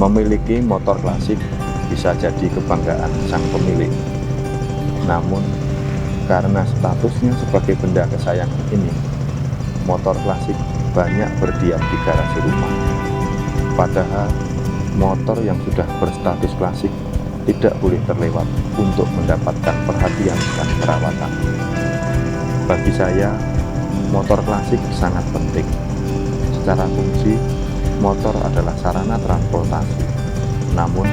Memiliki motor klasik bisa jadi kebanggaan sang pemilik. Namun, karena statusnya sebagai benda kesayangan ini, motor klasik banyak berdiam di garasi rumah. Padahal, motor yang sudah berstatus klasik tidak boleh terlewat untuk mendapatkan perhatian dan perawatan. Bagi saya, motor klasik sangat penting. Secara fungsi, motor adalah sarana transportasi. Namun,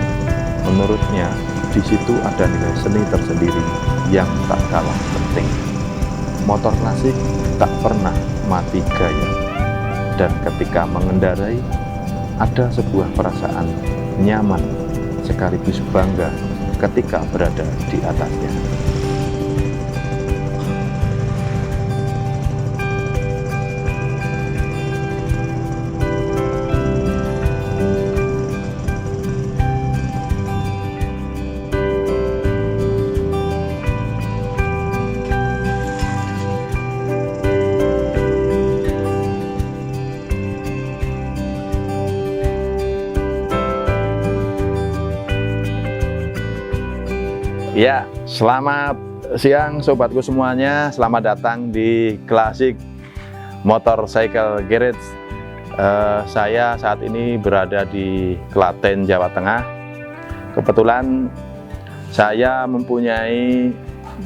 menurutnya, di situ ada nilai seni tersendiri yang tak kalah penting. Motor klasik tak pernah mati gaya. Dan ketika mengendarai, ada sebuah perasaan nyaman sekaligus bangga ketika berada di atasnya. Ya, selamat siang sobatku semuanya. Selamat datang di Classic Motorcycle Garage. Saya saat ini berada di Klaten, Jawa Tengah. Kebetulan saya mempunyai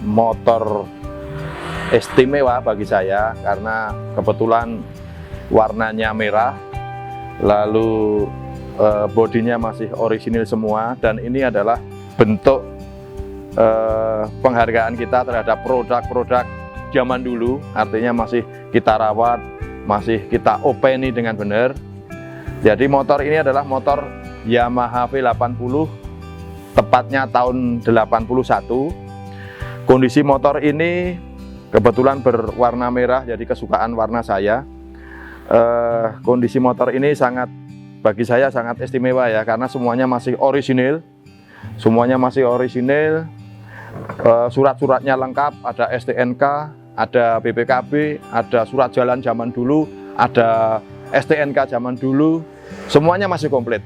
motor istimewa bagi saya karena kebetulan warnanya merah, lalu bodinya masih orisinil semua, dan ini adalah bentuk penghargaan kita terhadap produk-produk zaman dulu. Artinya masih kita rawat, masih kita openi dengan benar. Jadi motor ini adalah motor Yamaha V80, tepatnya tahun 81. Kondisi motor ini kebetulan berwarna merah, jadi kesukaan warna saya. Kondisi motor ini bagi saya sangat istimewa ya, karena semuanya masih orisinil. Surat-suratnya lengkap, ada STNK, ada BPKB, ada surat jalan zaman dulu, ada STNK zaman dulu, semuanya masih komplit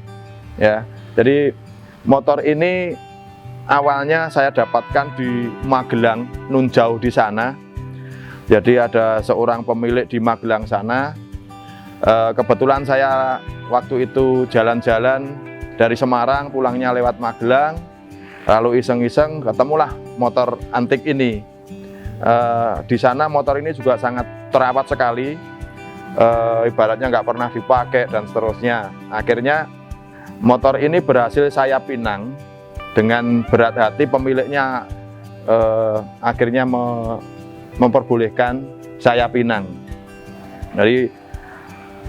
ya. Jadi motor ini awalnya saya dapatkan di Magelang, nun jauh di sana. Jadi ada seorang pemilik di Magelang sana. Kebetulan saya waktu itu jalan-jalan dari Semarang, pulangnya lewat Magelang, lalu iseng-iseng ketemulah motor antik ini. Di sana motor ini juga sangat terawat sekali, ibaratnya nggak pernah dipakai dan seterusnya. Akhirnya motor ini berhasil saya pinang dengan berat hati. Pemiliknya akhirnya memperbolehkan saya pinang. Jadi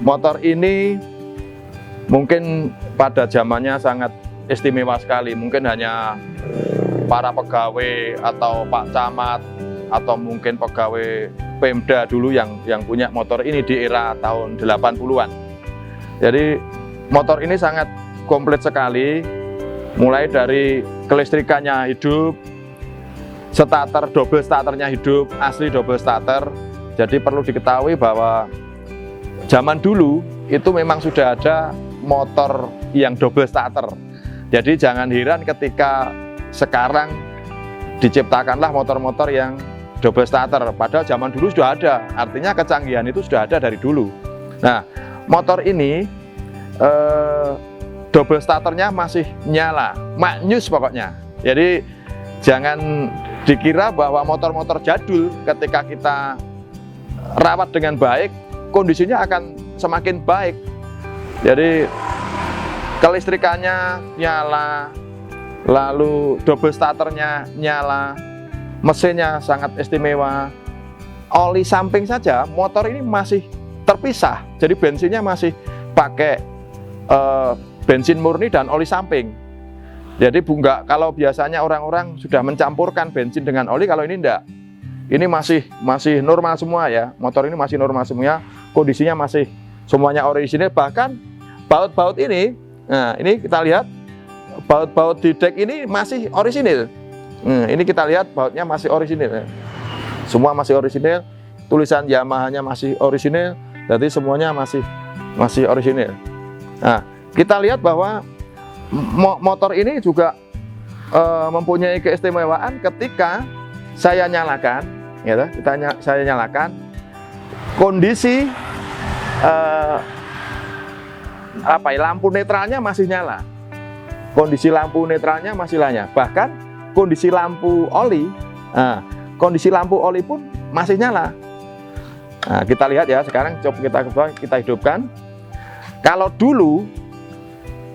motor ini mungkin pada zamannya sangat istimewa sekali. Mungkin hanya para pegawai atau Pak Camat atau mungkin pegawai Pemda dulu yang punya motor ini di era tahun 80-an. Jadi motor ini sangat komplit sekali, mulai dari kelistrikannya hidup, starter double starternya hidup, asli double starter. Jadi perlu diketahui bahwa zaman dulu itu memang sudah ada motor yang double starter. Jadi jangan heran ketika sekarang diciptakanlah motor-motor yang double starter. Padahal zaman dulu sudah ada, artinya kecanggihan itu sudah ada dari dulu. Nah, motor ini double starternya masih nyala, maknyus pokoknya. Jadi jangan dikira bahwa motor-motor jadul ketika kita rawat dengan baik, kondisinya akan semakin baik. Jadi kelistrikannya nyala, lalu double starternya nyala, mesinnya sangat istimewa. Oli samping saja motor ini masih terpisah, jadi bensinnya masih pakai bensin murni dan oli samping. Jadi enggak, kalau biasanya orang-orang sudah mencampurkan bensin dengan oli, kalau ini enggak. Ini masih normal semua ya, motor ini masih normal semua, kondisinya masih semuanya orisinil. Bahkan baut-baut ini, nah ini kita lihat baut-baut di dek ini masih orisinil. Ini kita lihat bautnya masih orisinil, semua masih orisinil, tulisan Yamaha-nya masih orisinil, jadi semuanya masih orisinil. Nah, kita lihat bahwa motor ini juga mempunyai keistimewaan ketika saya nyalakan, gitu, saya nyalakan, kondisi lampu netralnya masih nyala. Kondisi lampu netralnya masih nyala. Bahkan kondisi lampu oli pun masih nyala. Nah, kita lihat ya, sekarang coba kita hidupkan. Kalau dulu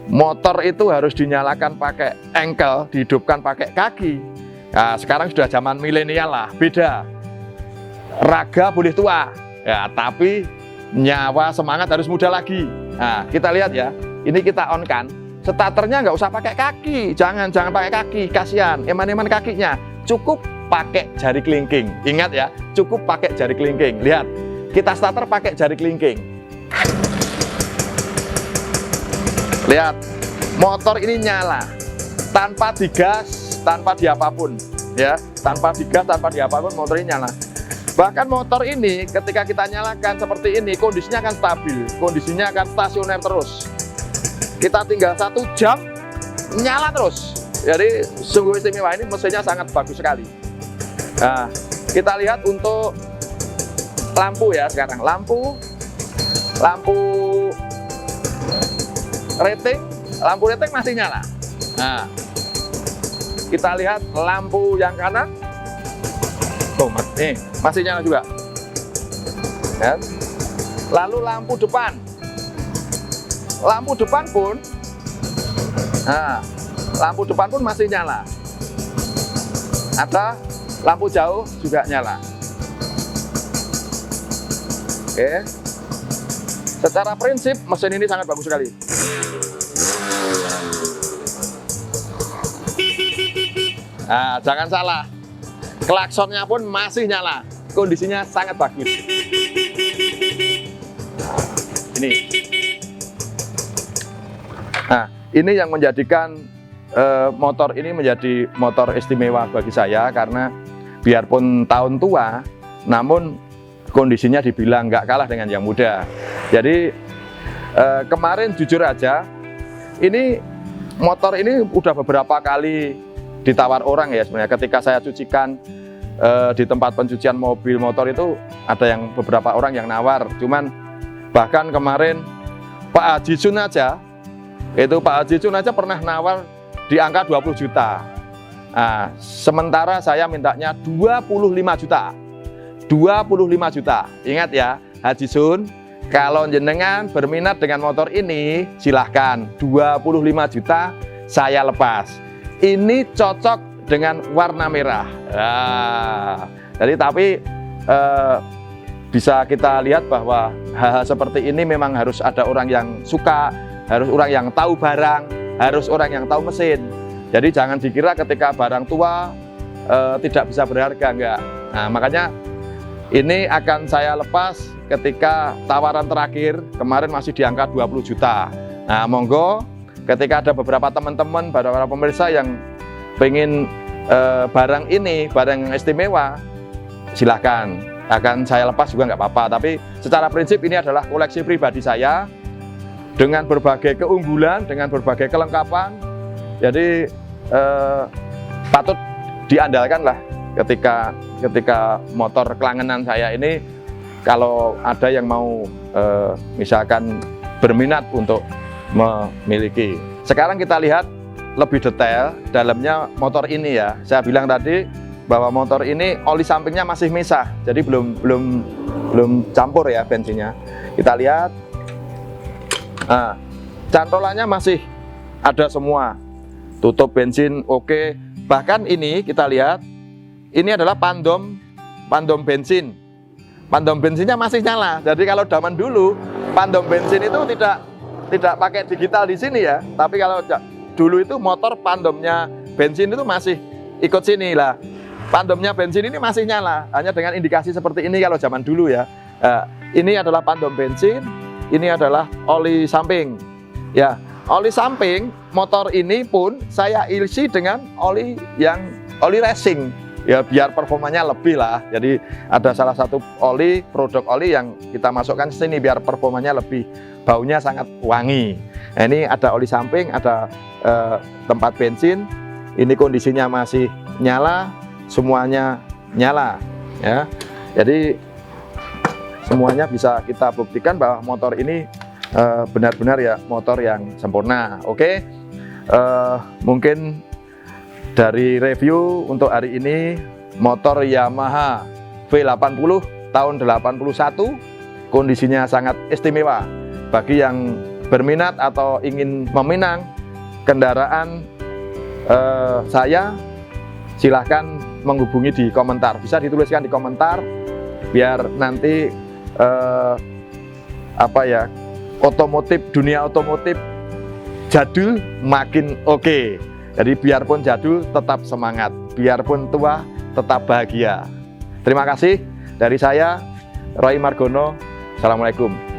motor itu harus dinyalakan pakai engkel, dihidupkan pakai kaki. Nah, sekarang sudah zaman milenial lah, beda. Raga boleh tua, ya, tapi nyawa semangat harus muda lagi. Nah, kita lihat ya, ini kita on kan, starternya nggak usah pakai kaki, jangan pakai kaki, kasihan, eman-eman kakinya, cukup pakai jari kelingking. Ingat ya, cukup pakai jari kelingking. Lihat, kita starter pakai jari kelingking. Lihat, motor ini nyala tanpa digas, tanpa diapapun, ya, tanpa digas, tanpa diapapun, motor ini nyala. Bahkan motor ini ketika kita nyalakan seperti ini, kondisinya akan stabil, kondisinya akan stasioner terus. Kita tinggal 1 jam nyala terus. Jadi sungguh istimewa, ini mesinnya sangat bagus sekali. Nah, kita lihat untuk lampu ya sekarang, lampu rating masih nyala. Nah, kita lihat lampu yang kanan, nih masih nyala juga. Ya. Lalu lampu depan pun, nah, lampu depan pun masih nyala. Ada lampu jauh juga nyala. Oke. Secara prinsip mesin ini sangat bagus sekali. Nah, jangan salah, klaksonnya pun masih nyala, kondisinya sangat bagus. Ini. Nah, ini yang menjadikan motor ini menjadi motor istimewa bagi saya, karena biarpun tahun tua, namun kondisinya dibilang nggak kalah dengan yang muda. Jadi kemarin jujur aja, ini motor ini udah beberapa kali ditawar orang ya sebenarnya. Ketika saya cucikan di tempat pencucian mobil motor itu, ada yang beberapa orang yang nawar. Cuman bahkan kemarin Pak Haji Jun aja, pernah nawar di angka 20 juta. Nah, sementara saya mintanya 25 juta. 25 juta. Ingat ya, Haji Sun, kalau jenengan berminat dengan motor ini, silahkan 25 juta saya lepas. Ini cocok dengan warna merah. Nah, jadi tapi bisa kita lihat bahwa hal-hal seperti ini memang harus ada orang yang suka, harus orang yang tahu barang, harus orang yang tahu mesin. Jadi jangan dikira ketika barang tua tidak bisa berharga, enggak. Nah, makanya ini akan saya lepas ketika tawaran terakhir kemarin masih di angka 20 juta. Nah, monggo ketika ada beberapa teman-teman, para pemirsa yang pengen barang ini, barang yang istimewa, silahkan. Akan saya lepas juga nggak apa-apa. Tapi secara prinsip ini adalah koleksi pribadi saya dengan berbagai keunggulan, dengan berbagai kelengkapan. Jadi patut diandalkan lah. Ketika motor kelangenan saya ini, kalau ada yang mau misalkan berminat untuk memiliki. Sekarang kita lihat lebih detail dalamnya motor ini ya. Saya bilang tadi bahwa motor ini oli sampingnya masih misah, jadi belum campur ya bensinnya. Kita lihat, nah, cantolannya masih ada semua, tutup bensin oke. Bahkan ini kita lihat, ini adalah pandom bensin. Pandom bensinnya masih nyala. Jadi kalau zaman dulu pandom bensin itu tidak pakai digital di sini ya. Tapi kalau dulu itu motor pandomnya bensin itu masih ikut sini lah. Pandomnya bensin ini masih nyala, hanya dengan indikasi seperti ini kalau zaman dulu ya. Ini adalah pandom bensin, ini adalah oli samping. Ya, oli samping motor ini pun saya isi dengan oli racing. Ya biar performanya lebih lah. Jadi ada salah satu produk oli yang kita masukkan sini biar performanya lebih, baunya sangat wangi. Nah, ini ada oli samping, ada tempat bensin. Ini kondisinya masih nyala, semuanya nyala ya. Jadi semuanya bisa kita buktikan bahwa motor ini benar-benar ya motor yang sempurna. Oke, mungkin dari review untuk hari ini motor Yamaha V80 tahun 81 kondisinya sangat istimewa. Bagi yang berminat atau ingin meminang kendaraan saya, silahkan menghubungi di komentar. Bisa dituliskan di komentar biar nanti dunia otomotif jadul makin oke. Jadi biarpun jadul tetap semangat, biarpun tua tetap bahagia. Terima kasih dari saya, Roy Margono. Assalamualaikum.